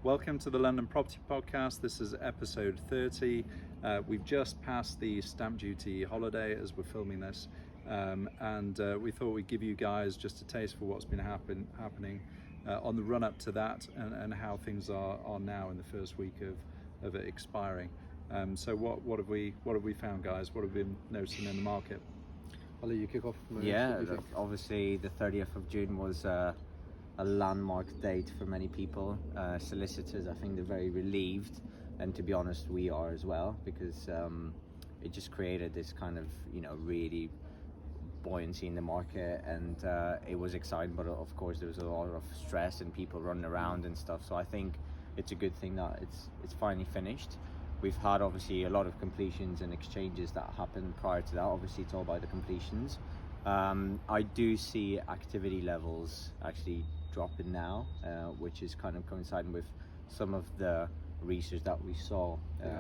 Welcome to the London Property Podcast. This is episode 30. We've just passed the stamp duty holiday as we're filming this, and we thought we'd give you guys just a taste for what's been happening on the run up to that, and how things are now in the first week of it expiring. So what have we found, guys? What have we been noticing in the market? I'll let you kick off. Yeah, obviously the 30th of June was a landmark date for many people. Solicitors, I think they're very relieved, and to be honest, we are as well, because it just created this kind of, really buoyancy in the market, and it was exciting, but of course there was a lot of stress and people running around and stuff. So I think it's a good thing that it's finally finished. We've had obviously a lot of completions and exchanges that happened prior to that. Obviously it's all about the completions. I do see activity levels actually dropping now, which is kind of coinciding with some of the research that we saw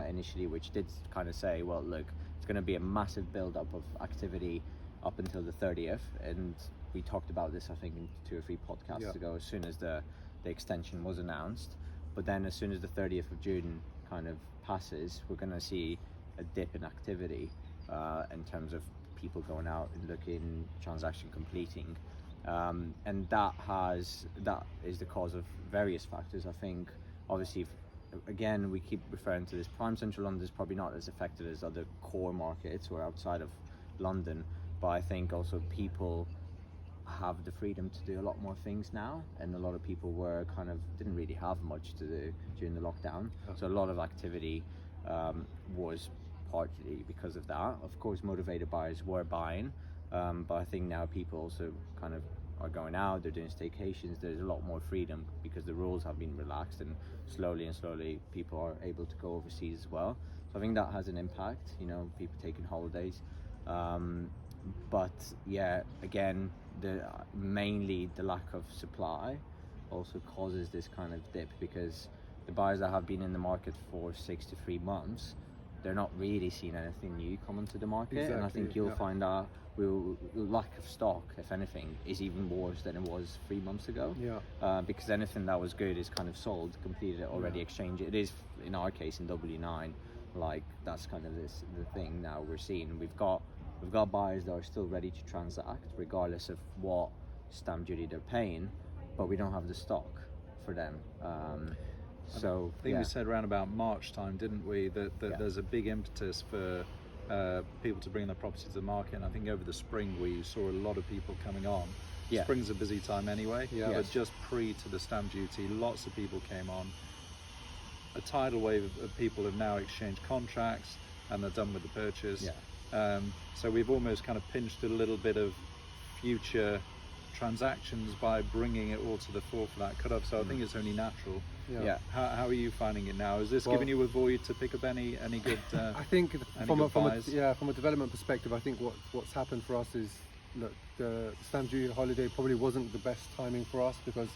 initially, which did kind of say, well, look, it's going to be a massive build-up of activity up until the 30th, and we talked about this I think in 2 or 3 podcasts ago, as soon as the extension was announced. But then as soon as the 30th of June kind of passes, we're going to see a dip in activity in terms of people going out and looking, transaction completing, and that is the cause of various factors. I think obviously, again, we keep referring to this, prime central London is probably not as affected as other core markets or outside of London, but I think also people have the freedom to do a lot more things now, and a lot of people didn't really have much to do during the lockdown. So a lot of activity was partly because of that. Of course, motivated buyers were buying, but I think now people also kind of are going out, they're doing staycations, there's a lot more freedom because the rules have been relaxed, and slowly people are able to go overseas as well. So I think that has an impact, people taking holidays. But yeah, again, mainly the lack of supply also causes this kind of dip, because the buyers that have been in the market for 6 to 3 months, they're not really seeing anything new come into the market. Exactly, and I think you'll find that lack of stock, if anything, is even worse than it was 3 months ago. Because anything that was good is kind of sold, completed, already exchanged. It is, in our case, in W9, like that's kind of the thing now we're seeing. We've got buyers that are still ready to transact regardless of what stamp duty they're paying, but we don't have the stock for them. So I think we said around about March time, didn't we, that there's a big impetus for people to bring their property to the market, and I think over the spring we saw a lot of people coming on. Spring's a busy time anyway, but just pre to the stamp duty, lots of people came on. A tidal wave of people have now exchanged contracts and they're done with the purchase. So we've almost kind of pinched a little bit of future transactions by bringing it all to the fore for that cut-off. So I think it's only natural. How are you finding it now? Is this giving you a void to pick up any good? I think from a development perspective, I think what's happened for us is, look, the stamp duty holiday probably wasn't the best timing for us, because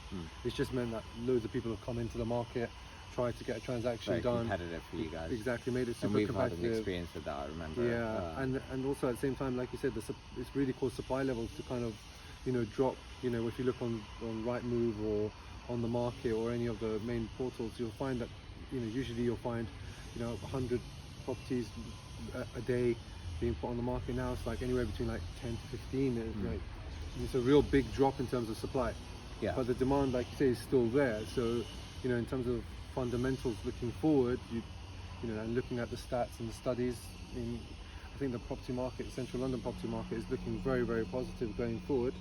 it's just meant that loads of people have come into the market, tried to get a transaction done. Competitive for you guys. Exactly, made it super competitive. competitive. Had an experience with that, I remember. And also at the same time, like you said, it's really caused supply levels to kind of, drop. If you look on Rightmove or on the market or any of the main portals, you'll find that, usually you'll find, 100 properties a day being put on the market. Now it's like anywhere between like 10 to 15. It's a real big drop in terms of supply. But the demand, like you say, is still there. So, in terms of fundamentals looking forward, and looking at the stats and the studies, I think the property market, central London property market, is looking very, very positive going forward.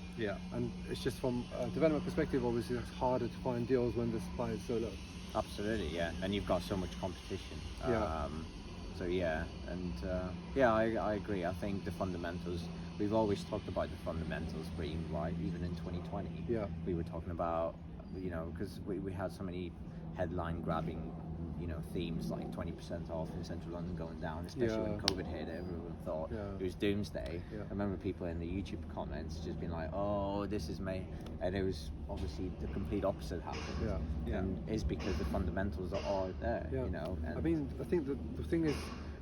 And it's just from a development perspective, obviously it's harder to find deals when the supply is so low. Absolutely, and you've got so much competition. I agree. I think the fundamentals, we've always talked about the fundamentals being right. Even in 2020, we were talking about, because we had so many headline grabbing themes like 20% off in central London going down, especially when COVID hit. Everyone thought it was doomsday. I remember people in the YouTube comments just being like, oh, this is May, and it was obviously the complete opposite happened. And it's because the fundamentals are there. And I mean, I think the thing is,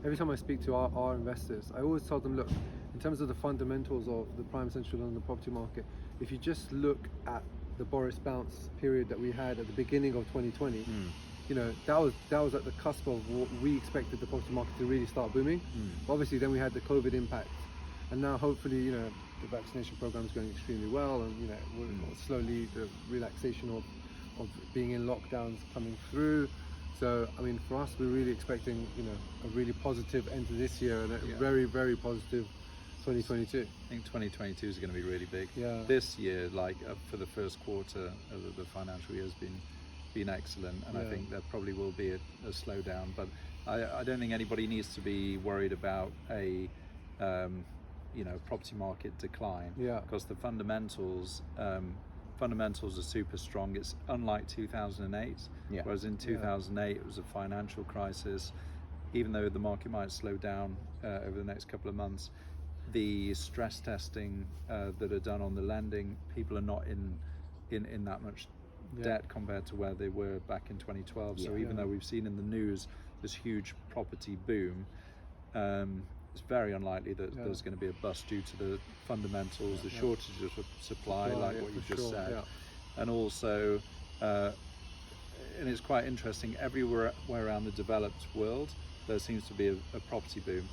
every time I speak to our investors, I always tell them, look, in terms of the fundamentals of the prime central London property market, if you just look at the Boris bounce period that we had at the beginning of 2020, you know, that was at the cusp of what we expected the property market to really start booming. Obviously, then we had the COVID impact, and now hopefully, you know, the vaccination program is going extremely well, and you know, slowly the relaxation of being in lockdowns coming through. So, I mean, for us, we're really expecting, you know, a really positive end to this year and a very, very positive 2022. I think 2022 is going to be really big. Yeah. This year, like for the first quarter of the financial year, has been excellent, and I think there probably will be a slowdown. But I don't think anybody needs to be worried about a you know, property market decline. Because the fundamentals are super strong. It's unlike 2008, whereas in 2008 it was a financial crisis. Even though the market might slow down over the next couple of months, the stress testing that are done on the lending, people are not in that much debt compared to where they were back in 2012. So even though we've seen in the news this huge property boom, it's very unlikely that there's going to be a bust due to the fundamentals, the shortage of supply, like what you just said. And also, and it's quite interesting, everywhere around the developed world, there seems to be a property boom.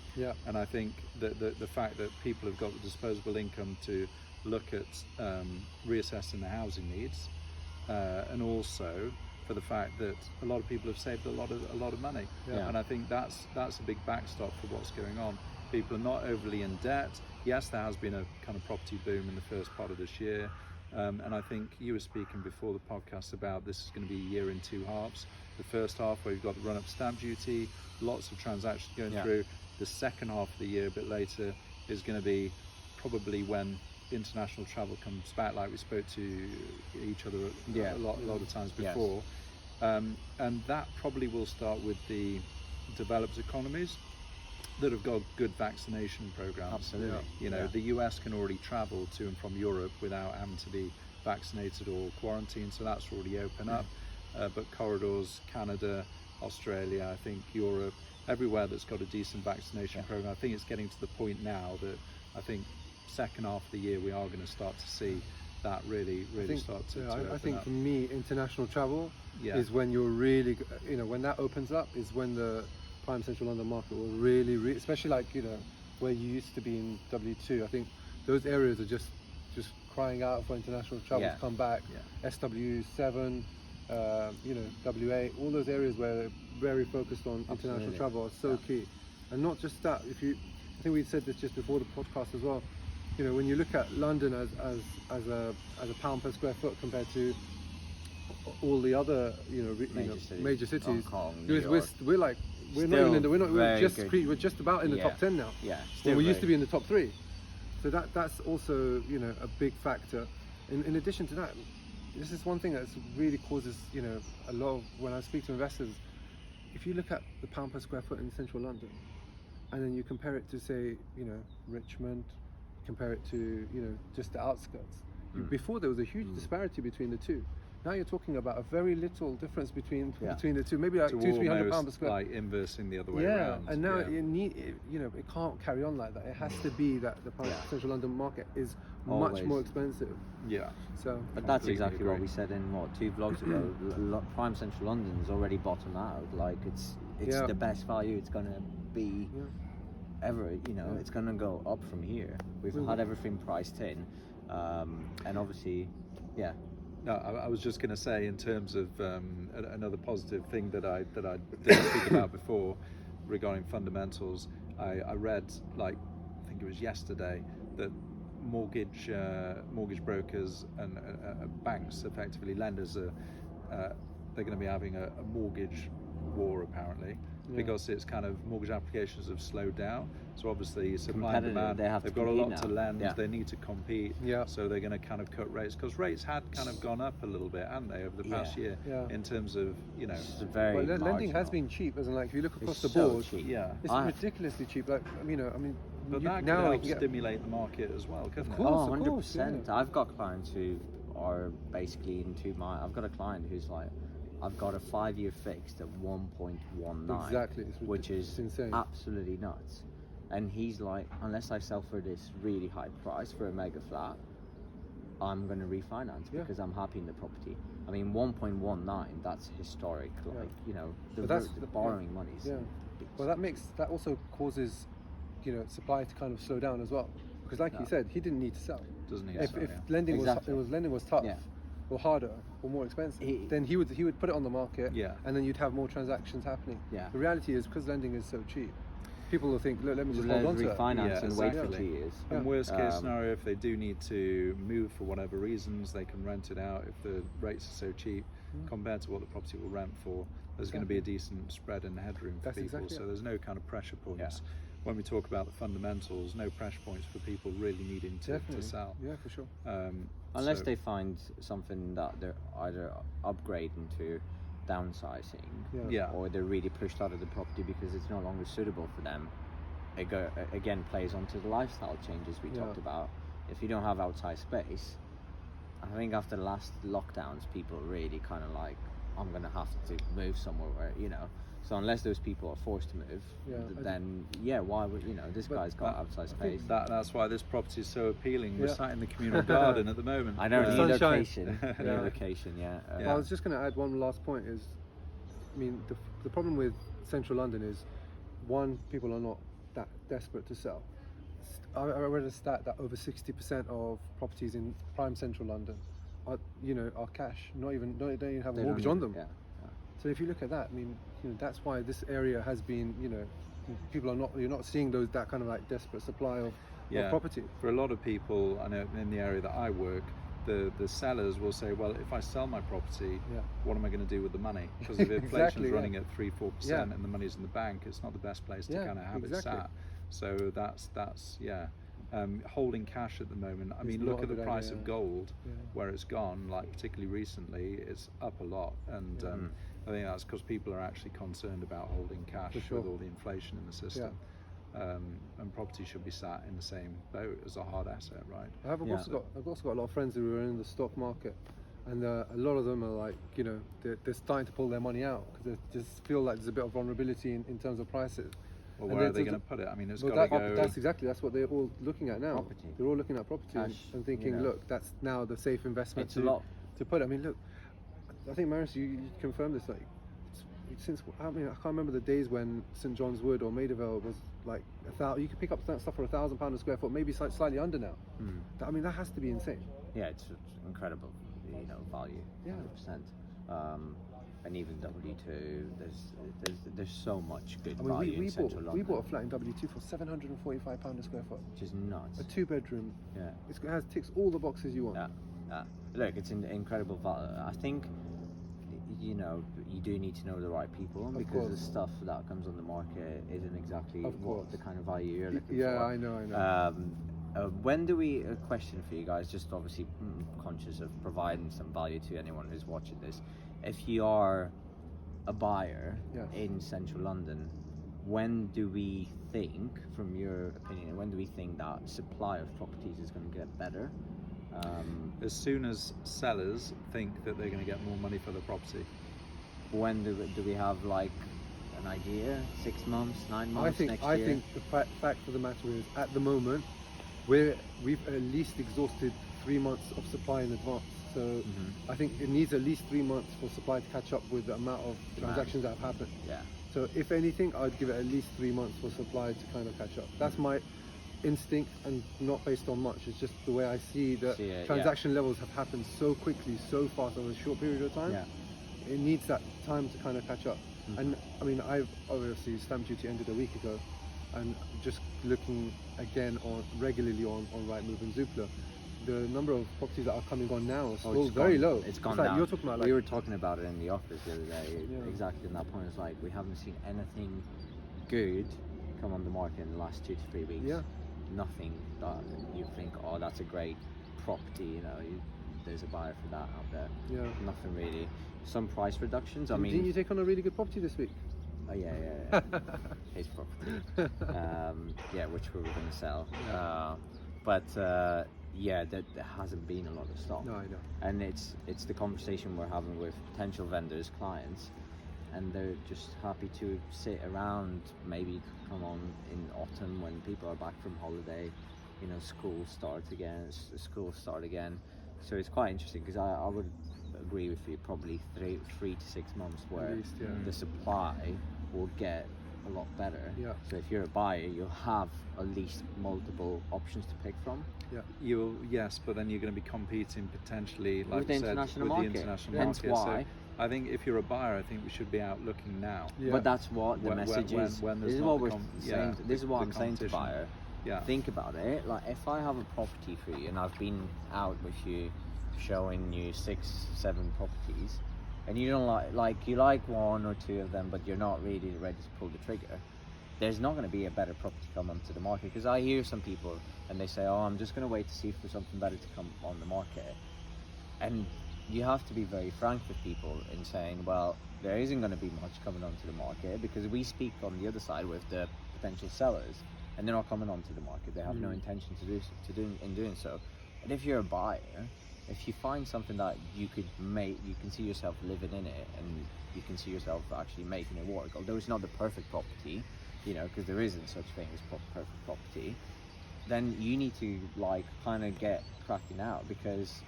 And I think that the fact that people have got the disposable income to look at reassessing their housing needs, and also for the fact that a lot of people have saved a lot of money, and I think that's a big backstop for what's going on. People are not overly in debt. Yes, there has been a kind of property boom in the first part of this year, and I think you were speaking before the podcast about this is going to be a year in two halves. The first half where you've got the run-up stamp duty, lots of transactions going through. The second half of the year, a bit later, is going to be probably when international travel comes back, like we spoke to each other a lot of times before. And that probably will start with the developed economies that have got good vaccination programs. Absolutely. You know, the US can already travel to and from Europe without having to be vaccinated or quarantined, so that's already open up. But corridors, Canada, Australia, I think Europe, everywhere that's got a decent vaccination program, I think it's getting to the point now that I think second half of the year we are going to start to see that really start to open I think up. for me, international travel is when you're really, you know, when that opens up is when the prime central London market will really, especially like, you know, where you used to be in W2. I think those areas are just crying out for international travel to come back. SW7, you know, W8, all those areas where they're very focused on international travel are so key. And not just that, I think we said this just before the podcast as well. You know, when you look at London as a pound per square foot compared to all the other, you know, major cities, Hong Kong, we're just about in the top 10 now. When we used to be in the top 3. So that's also, you know, a big factor. In addition to that, this is one thing that really causes, you know, a lot of, when I speak to investors, if you look at the pound per square foot in central London, and then you compare it to, say, you know, Richmond, compare it to, you know, just the outskirts. Before there was a huge disparity between the two. Now you're talking about a very little difference between the two, maybe like £200-300 per square. Like inversing the other way around. And now you know, it can't carry on like that. It has to be that the central London market is much more expensive. So, but that's exactly what we said in 2 vlogs ago. Prime central London's already bottomed out. Like it's the best value it's gonna be ever. You know, it's gonna go up from here. We've had everything priced in, and obviously, No, I was just going to say, in terms of another positive thing that I didn't speak about before regarding fundamentals, I read, like, I think it was yesterday, that mortgage brokers and banks, effectively lenders, they're going to be having a mortgage war apparently, because it's kind of mortgage applications have slowed down. So obviously supply and demand, they've got a lot to lend, they need to compete, so they're going to kind of cut rates, because rates had kind of gone up a little bit, hadn't they, over the past year, in terms of, you know, lending has been cheap, isn't it? Like if you look across the board, it's ridiculously cheap. Like, you know, I mean, but that could help stimulate the market as well, couldn't it? 100%. I've got clients who are basically into I've got a client who's like, I've got a 5-year fixed at 1.19, which is insane, absolutely nuts. And he's like, unless I sell for this really high price for a mega flat, I'm going to refinance Yeah. because I'm happy in the property. I mean, 1.19, that's historic. Yeah. Like, you know, But that's the the- borrowing monies. Yeah. Well, that also causes, you know, supply to kind of slow down as well. Because, like you said, he didn't need to sell. Doesn't he? If So, yeah. lending Exactly. was lending was tough, Yeah. or harder, or more expensive, then he would put it on the market, Yeah. and then you'd have more transactions happening. Yeah. The reality is, because lending is so cheap, people will think, look, let me just Let hold on us to it. refinance Yeah, and wait for exactly. 2 years. Yeah. And worst case Um, scenario, if they do need to move for whatever reasons, they can rent it out if the rates are so cheap compared to what the property will rent for. There's going to be a decent spread and headroom for That's people, exactly so it. there's no kind of pressure points. Yeah. When we talk about the fundamentals, no pressure points for people really needing to Definitely. sell. Yeah, for sure. Unless So- they find something that they're either upgrading to downsizing, Yeah. or they're really pushed out of the property because it's no longer suitable for them. It again plays onto the lifestyle changes we talked about. If you don't have outside space, I think after the last lockdowns, people really kind of like, I'm gonna have to move somewhere where, you know. So unless those people are forced to move, then why would, you know, this guy's got outside space. That's why this property is so appealing. We're Yeah. sat in the communal garden at the moment. I know, new sunshine. location, new Yeah. location, yeah. Well, I was just going to add one last point is, I mean, the problem with central London is, one, people are not that desperate to sell. I read a stat that over 60% of properties in prime central London are cash, don't even have a They don't mortgage on even- them. yeah. So if you look at that, I mean, that's why this area has been, people you're not seeing that kind of like desperate supply of property. For a lot of people, I know in the area that I work, the sellers will say, well, if I sell my property, what am I going to do with the money? Because if inflation Exactly, is running at 3-4% Yeah. and the money's in the bank, it's not the best place to Yeah, kind of have exactly. it sat. So that's holding cash at the moment. I It's mean, not look a at the good price idea. of gold, Yeah. where it's gone. Like particularly recently, it's up a lot, and I think that's because people are actually concerned about holding cash For sure. with all the inflation in the system. And property should be sat in the same boat as a hard asset, right? I've also got a lot of friends who are in the stock market, and a lot of them are like, they're starting to pull their money out because they just feel like there's a bit of vulnerability in terms of prices. Well, And where are they there's going to put it? I mean, it's Well, got to go. that's what they're all looking at now. Property. They're all looking at property Cash, and thinking, you know. look, that's now the safe investment It's a lot. to put. I mean, look, I think Marius, you confirmed this. Like, since I can't remember the days when St John's Wood or Maidavale was like you could pick up stuff for £1,000 a square foot, maybe slightly under now. I mean, that has to be insane. Yeah, it's incredible, value. Yeah. 100%. And even W2, there's so much good I mean, value we in central London. we bought a flat in W2 for £745 a square foot, which is nuts. a 2-bedroom. Yeah. It ticks all the boxes you want. Yeah. Look, it's an incredible value. I think, you do need to know the right people, because course. the stuff that comes on the market isn't exactly Of course. what the kind of value you're looking Yeah, for. I know. A question for you guys, just obviously conscious of providing some value to anyone who's watching this. If you are a buyer Yes. in central London, when do we think, from your opinion, when do we think that supply of properties is going to get better? As soon as sellers think that they're going to get more money for the property. When do we have like an idea? 6 months, 9 months, next year? I think the fact of the matter is, at the moment, we've at least exhausted 3 months of supply in advance. So I think it needs at least 3 months for supply to catch up with the amount of transactions that have happened. Yeah. So if anything, I'd give it at least 3 months for supply to kind of catch up. That's my instinct, and not based on much. It's just the way I see that transaction levels have happened so quickly, so fast over a short period of time. Yeah. It needs that time to kind of catch up. And I mean, I've obviously stamp duty ended a week ago, and just looking again regularly on Rightmove and Zoopla, the number of properties that are coming on now is still very low. It's gone like down. You're talking about, like, we were talking about it in the office the other day. Yeah. Exactly, and that point is like, we haven't seen anything good come on the market in the last 2 to 3 weeks. Yeah. Nothing that you think, oh, that's a great property. There's a buyer for that out there. Yeah. Nothing really. Some price reductions. I Didn't mean, you take on a really good property this week? oh yeah. His property. Which we were going to sell. There hasn't been a lot of stock. No, I know. And it's the conversation we're having with potential vendors, clients, and they're just happy to sit around, maybe come on in autumn when people are back from holiday, schools start again, So it's quite interesting because I would agree with you, probably 3 to 6 months where least, yeah. the supply will get a lot better. Yeah. So if you're a buyer, you'll have at least multiple options to pick from. Yes, but then you're going to be competing potentially, like With the I said, international with market. the international Hence market. why. So I think if you're a buyer, I think we should be out looking now. Yeah. But that's what the message is. When This there's is not what the we're com- saying. yeah, This is what the I'm saying to competition. buyer. Yeah. Think about it. Like if I have a property for you and I've been out with you, showing you 6, 7 properties, and you don't like you like 1 or 2 of them, but you're not really ready to pull the trigger. There's not going to be a better property come onto the market, because I hear some people and they say, oh, I'm just going to wait to see for something better to come on the market. And you have to be very frank with people in saying, well, there isn't going to be much coming onto the market, because we speak on the other side with the potential sellers and they're not coming onto the market. They have no intention to do so. And if you're a buyer, if you find something that you could make, you can see yourself living in it and you can see yourself actually making it work, although it's not the perfect property, you know, because there isn't such thing as perfect property, then you need to like kind of get cracking out, because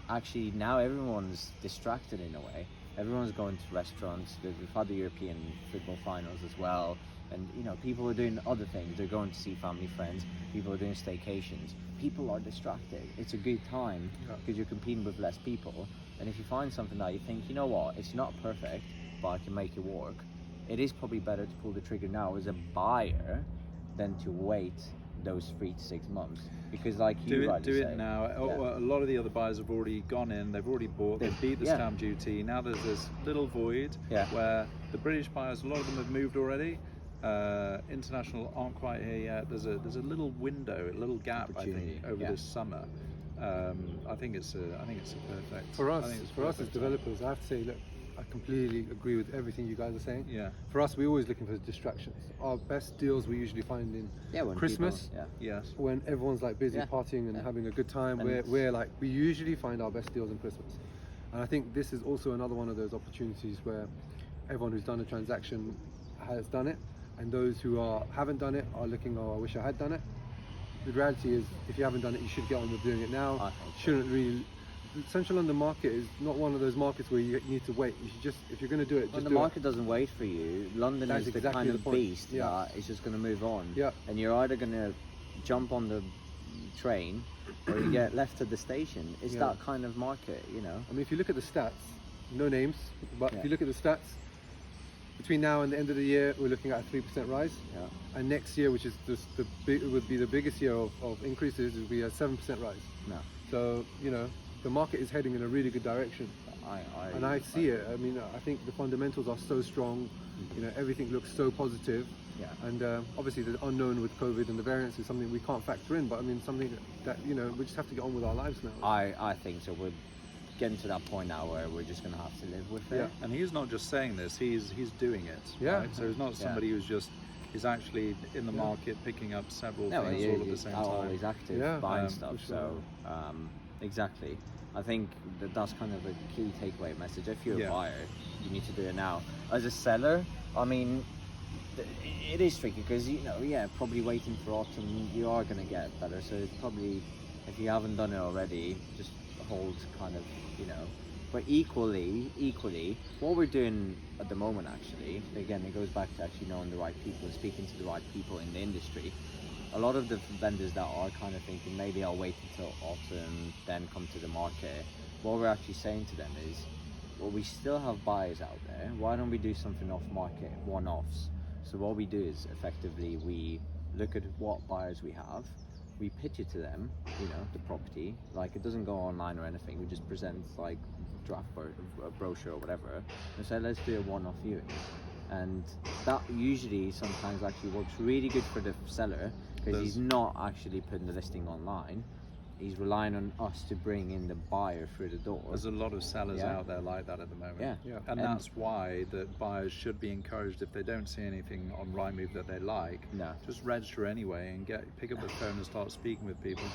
actually now everyone's distracted in a way. Everyone's going to restaurants. We've had the European football finals as well, and you know, people are doing other things. They're going to see family, friends. People are doing staycations. People are distracted. It's a good time because you're competing with less people. And if you find something that you think, you know what, it's not perfect, but I can make it work, it is probably better to pull the trigger now as a buyer than to wait those 3 to 6 months. Because like you do it now. A lot of the other buyers have already gone in, they've already bought, they've beat the stamp duty. Now there's this little void where the British buyers, a lot of them have moved already. International aren't quite here yet. There's a little window, a little gap, I think, over this summer. I think it's a perfect. For us, perfect as developers, I have to say, look, I completely agree with everything you guys are saying. Yeah. For us, we're always looking for distractions. Our best deals we usually find in when Christmas. people, Yes. When everyone's like busy partying and having a good time, And we usually find our best deals in Christmas. And I think this is also another one of those opportunities where everyone who's done a transaction has done it, and those who haven't done it are looking, oh, I wish I had done it. The reality is, if you haven't done it, you should get on with doing it now. Shouldn't really. Central London market is not one of those markets where you need to wait. You should just, if you're going to do it, just do it. the market doesn't wait for you. London is exactly the kind of point. beast that is just going to move on. Yeah. And you're either going to jump on the train or you get left at the station. It's that kind of market, you know. I mean, if you look at the stats, no names, but if you look at the stats, between now and the end of the year, we're looking at a 3% rise. Yeah. And next year, which is would be the biggest year of increases, will be a 7% rise. No. So, you know, the market is heading in a really good direction. I see it. I mean, I think the fundamentals are so strong. You know, everything looks so positive. Yeah. And obviously the unknown with COVID and the variants is something we can't factor in, but I mean, something that, you know, we just have to get on with our lives now. I think so. We're getting to that point now where we're just going to have to live with it. Yeah. And he's not just saying this, he's doing it. Yeah. Right? So he's not somebody who's just, he's actually in the market picking up several things all at the same time. Always active, buying stuff. Sure. So, exactly. I think that's kind of a key takeaway message. If you're a buyer, you need to do it now. As a seller, I mean, it is tricky because, you know, probably waiting for autumn, you are going to get better. So it's probably, if you haven't done it already, just hold kind of, you know. But equally, what we're doing at the moment, actually, again, it goes back to actually knowing the right people and speaking to the right people in the industry. A lot of the vendors that are kind of thinking, maybe I'll wait until autumn, then come to the market. What we're actually saying to them is, well, we still have buyers out there. Why don't we do something off-market, one-offs? So what we do is effectively we look at what buyers we have, we pitch it to them, you know, the property. Like, it doesn't go online or anything. We just present like draft brochure or whatever, and say, let's do a one-off viewing. And that usually sometimes actually works really good for the seller, because he's not actually putting the listing online. He's relying on us to bring in the buyer through the door. There's a lot of sellers out there like that at the moment. Yeah. And that's why that buyers should be encouraged, if they don't see anything on Rightmove that they like, just register anyway and pick up the phone and start speaking with people.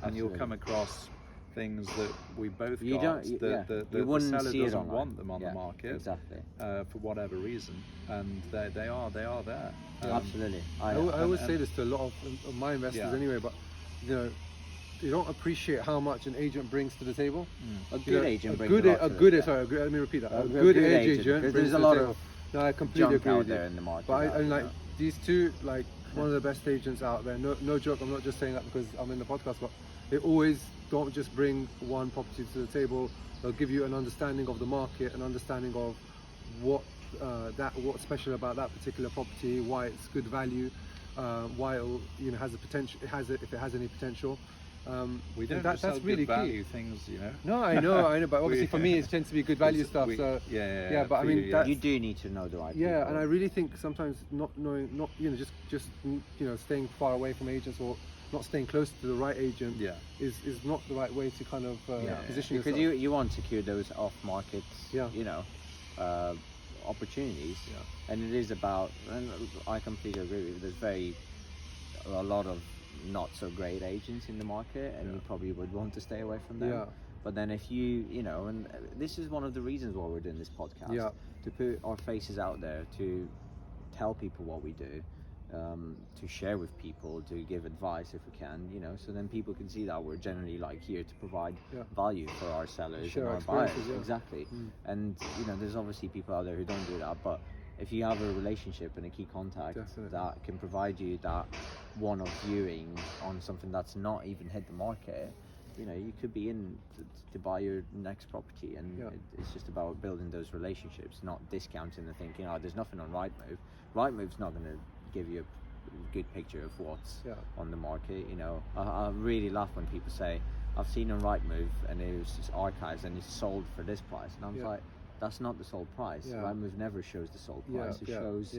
And you'll come across things that we both got, the seller doesn't want them on the market for whatever reason, and they are there. Absolutely. I always say this to a lot of my investors anyway, but you know, appreciate how much an agent brings to the table. A good agent brings let me repeat that. A good agent because brings there's to a the lot table. of No, I completely junk agree out with you. there in the market. But I like these two, like one of the best agents out there. No joke. I'm not just saying that because I'm in the podcast, but they always don't just bring one property to the table. They'll give you an understanding of the market, an understanding of what's special about that particular property, why it's good value, why it has a potential. If it has any potential. We don't that's sell really good value things, No, I know, but obviously for me it tends to be good value stuff. But I mean, you do need to know the right people. And I really think sometimes not just staying far away from agents or not staying close to the right agent is not the right way to kind of position yourself. Because you want to secure those off-market, opportunities. And it is about, and I completely agree with you, there's a lot of not so great agents in the market, and you probably would want to stay away from them. But then if and this is one of the reasons why we're doing this podcast, to put our faces out there, to tell people what we do, to share with people, to give advice if we can, so then people can see that we're generally here to provide value for our sellers and our buyers. Exactly. And there's obviously people out there who don't do that, but if you have a relationship and a key contact that can provide you that one-off viewing on something that's not even hit the market, you could be in to buy your next property, and it's just about building those relationships, not discounting and thinking, there's nothing on Rightmove. Rightmove's not going to give you a good picture of what's on the market. I really laugh when people say, I've seen on Rightmove and it was just archives and it's sold for this price, and I'm like, that's not the sold price. Rightmove never shows the sold price. It shows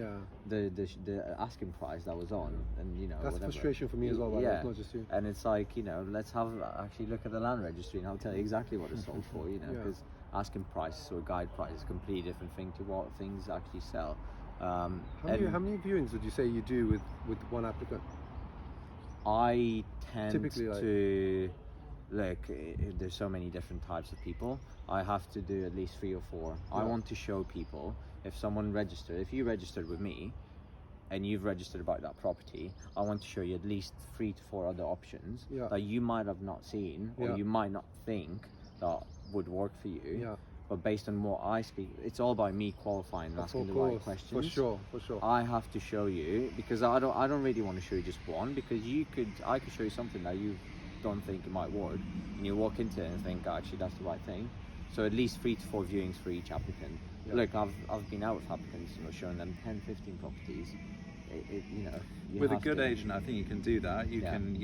the asking price that was on, and that's whatever. Frustration for me as well. It's not just you. And it's like, let's actually look at the land registry, and I'll tell you exactly what it's sold for. Because asking price or guide price is a completely different thing to what things actually sell. How many viewings would you say you do with one applicant? I tend to look. There's so many different types of people. I have to do at least 3 or 4. I want to show people, if you registered with me and you've registered about that property, I want to show you at least 3 to 4 other options that you might have not seen or you might not think that would work for you. But based on what I speak, it's all about me qualifying and asking the right questions. For sure. I have to show you, because I don't really want to show you just one, because I could show you something that you don't think it might work, and you walk into it and think, actually that's the right thing. So at least 3 to 4 viewings for each applicant. Look, I've been out with applicants, showing them 10, 15 properties. With a good agent, I think you can do that. You can,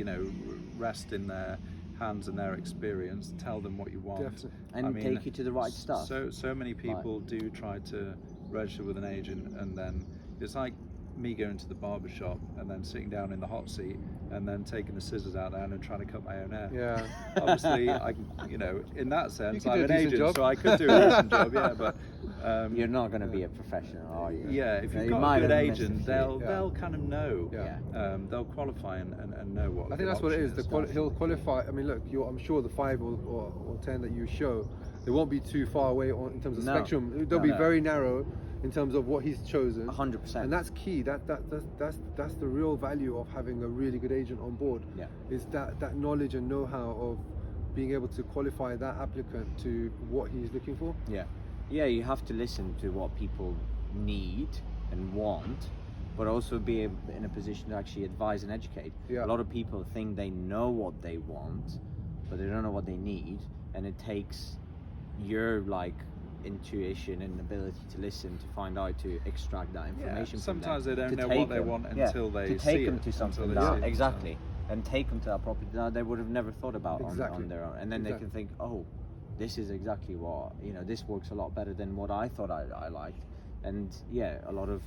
rest in their hands and their experience, tell them what you want. Definitely. And take you to the right stuff. So many people do try to register with an agent, and then it's like me going to the barber shop and then sitting down in the hot seat and then taking the scissors out there and trying to cut my own hair. Obviously, in that sense, I'm an agent, so I could do a decent job. But you're not going to be a professional, are you? If you've got a good agent, they'll kind of know. They'll qualify and know what. I think that's what it is. He'll qualify. I mean, look, I'm sure the 5 or 10 that you show, they won't be too far away in terms of spectrum. They'll be very narrow in terms of what he's chosen. 100%. And that's key. That's the real value of having a really good agent on board. Is that knowledge and know-how of being able to qualify that applicant to what he's looking for. You have to listen to what people need and want, but also be in a position to actually advise and educate. A lot of people think they know what they want, but they don't know what they need, and it takes your intuition and ability to listen to find out, to extract that information. Sometimes they don't know what they want until they to see take them it, to something and take them to that property that they would have never thought about on their own, and then they can think, this is exactly what this works a lot better than what I thought I liked. And a lot of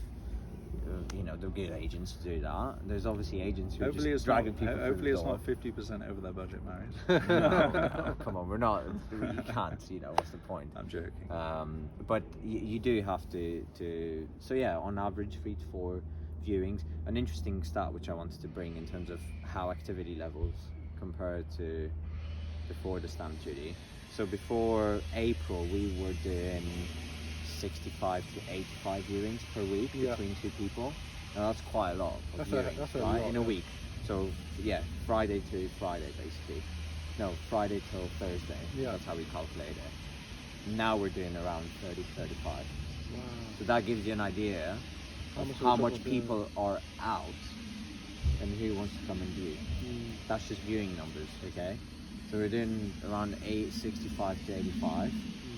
the good agents do that. There's obviously agents who are just dragging people. Hopefully, it's not 50% over their budget, Marius. No, come on, we're not. You can't. What's the point? I'm joking. But you do have to. So on average, 3 to 4 viewings. An interesting stat which I wanted to bring in terms of how activity levels compare to before the stamp duty. So before April, we were doing 65 to 85 viewings per week between 2 people. Now that's quite a lot of viewings, right? In a week. So Friday to Friday basically. No, Friday till Thursday. Yeah. That's how we calculate it. Now we're doing around 30, 35. Wow. So that gives you an idea of much how of much the- people are out and who wants to come and view. Mm. That's just viewing numbers, okay? So we're doing around 65 to 85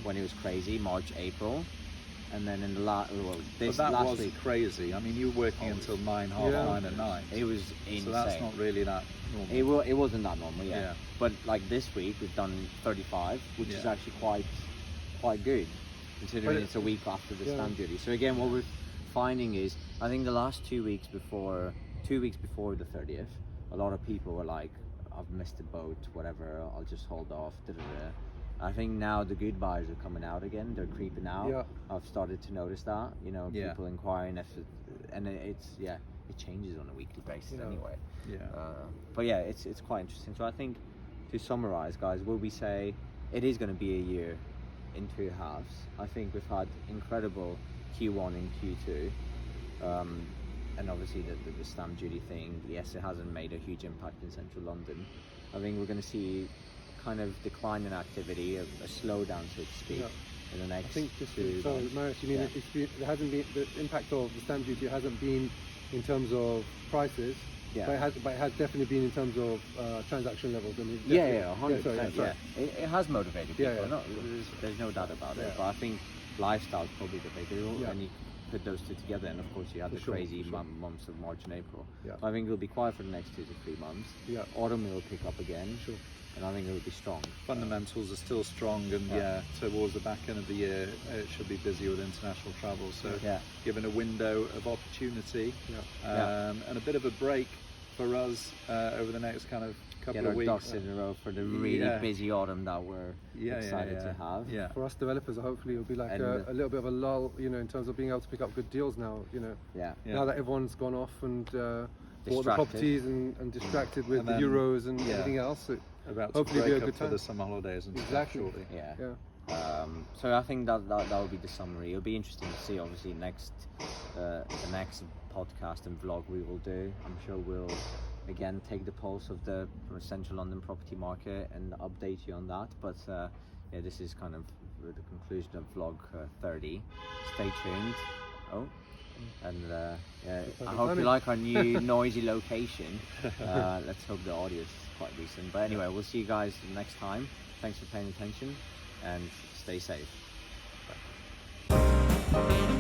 when it was crazy, March, April. And then in the last But that last was week, crazy. I mean, you were working until 9, half Yeah. 9 at night. it was insane. So that's not really that normal. It wasn't that normal, yeah. Yeah. But like this week, we've done 35, which is Yeah. actually quite good, considering But it's a week after the yeah. stamp duty. So again, what we're finding is, I think the last 2 weeks before the 30th, a lot of people were like, I've missed the boat, whatever, I'll just hold off, da-da-da. I think now the good buyers are coming out again, they're creeping out. Yeah. I've started to notice that, you know, Yeah. people inquiring if it changes on a weekly basis Yeah. anyway. Yeah. But yeah, it's quite interesting. So I think, to summarize, guys, will we say it is going to be a year in two halves? I think we've had incredible Q1 and Q2, and obviously the stamp duty thing, yes, it hasn't made a huge impact in central London. I think we're going to see kind of decline in activity, a slowdown, so to speak, Yeah. in the next I think just two sorry, months. Marius, you mean Yeah. it hasn't been the impact of the stamp duty hasn't been in terms of prices, Yeah. but it has definitely been in terms of transaction levels. I mean, Yeah, definitely- 100%. sorry. It has motivated people. Yeah, yeah. No, there's no doubt about it. Yeah. But I think lifestyle's probably the bigger, Yeah. and you put those two together, and of course you have For the sure, crazy for sure. months of March and April. Yeah. I think it'll be quiet for the next 2 to 3 months. Yeah. Autumn will pick up again, Sure. and I think it will be strong. Fundamentals are still strong, and towards the back end of the year, it should be busy with international travel. So, Yeah. given a window of opportunity Yeah. and a bit of a break for us over the next kind of couple Get of our weeks. ducks in a row for the really Yeah. busy autumn that we're excited to have. Yeah. For us developers, hopefully it'll be like And, a little bit of a lull, you know, in terms of being able to pick up good deals now. You know, Yeah. Yeah. now that everyone's gone off and bought the Distracted. properties and distracted with And the then- euros and yeah. everything else. About to Hopefully break be a up good for time. the summer holidays and stuff Exactly. shortly. Yeah. Yeah. So I think that will be the summary. It'll be interesting to see, obviously, the next podcast and vlog we will do. I'm sure we'll again take the pulse of the central London property market and update you on that. But yeah, this is kind of the conclusion of vlog 30. Stay tuned. Oh. And yeah, I hope you like our new noisy location. Let's hope the audio is quite decent. But anyway, we'll see you guys next time. Thanks for paying attention, and stay safe. Bye.